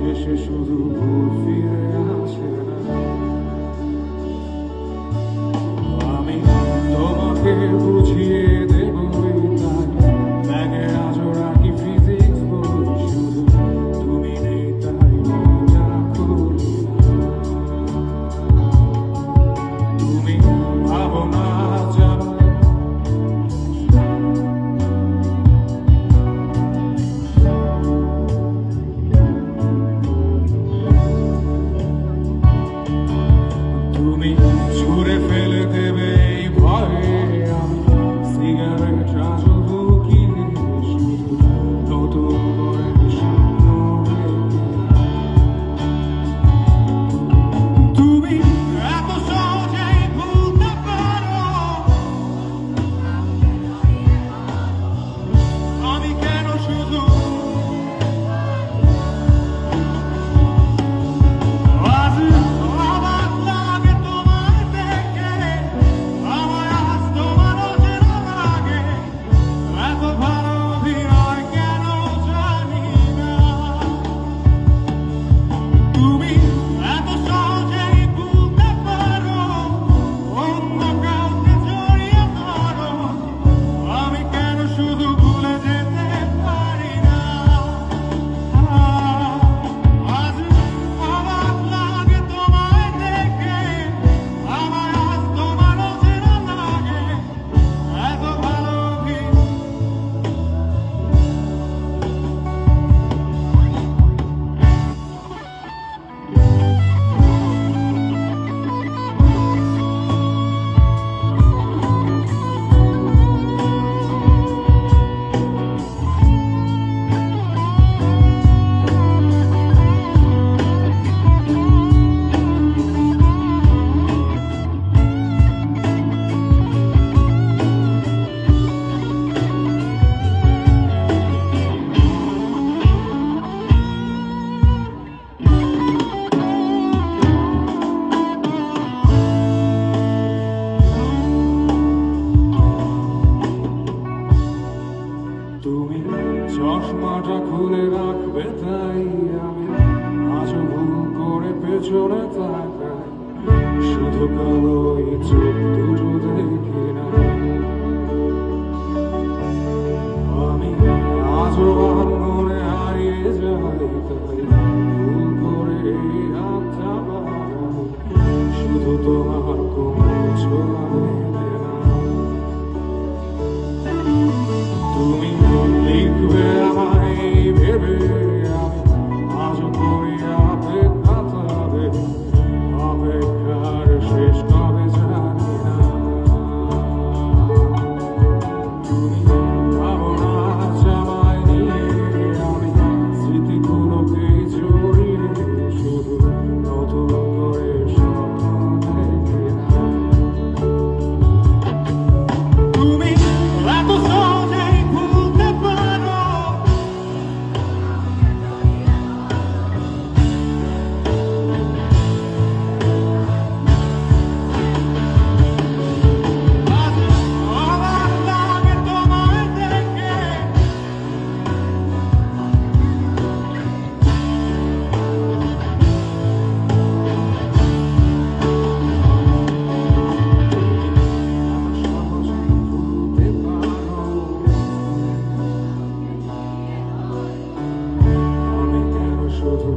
শেষে শুধু ভুল ফিরে আসে না। আমি তোমাকে বুঝিয়ে দেবই তাই ব্যাগে আজও রাখি ফিজিক্স বই, শুধু তুমি নেই তাই বইটা খুলি না। তুমি ভাবো না জানো তুমি ছুঁড়ে ফেলে দেবে এই ভয়ে, আমি সিগারেট আজও লুকিয়ে শুধু নতুন করে স্বপ্ন দেখি। তুমি এত সহজেই ভুলতে পারো, আমি কেন শুধু আজ অবাক লাগে তোমায় দেখে, আমায় আজ তোমার অচেনা লাগে, এত ভালো অভিনয় কেন জানি না। তুমি এত সহজেই ভুলতে পারো, অন্য কাউকে জড়িয়ে ধরো, আমি কেন শুধু ভুলে যেতে পারি না। আজ অবাক লাগে তোমায় দেখে, আমায় আজ তোমার অচেনা লাগে, এত ভালো তুমি চশমাটা খুলে রাখবে তাই আমি আজও ভুল করে পেছনে তাকাই, শুধু কালো এই চোখ দুটো দেখি না। আমি আজও মনে হারিয়ে যাই তাই ভুল করে এই হাতটা বাড়াই, শুধু তোমার কোমল ছোঁয়া মেলে না। তুমি লিখবে আমায় ভেবে, আমি আজও করি অপেক্ষা, তবে অপেক্ষার শেষ কবে জানি না। তুমি ভাবো না আমায় নিয়ে, আমি স্মৃতিগুলোকে জড়িয়ে শুধু নতুন করে স্বপ্ন দেখি না। তুমি এত সহজেই ভুলতে পারো, আজ অবাক লাগে তোমায় দেখে, সহজেই ভুলতে পারো, আমি কেন শুধু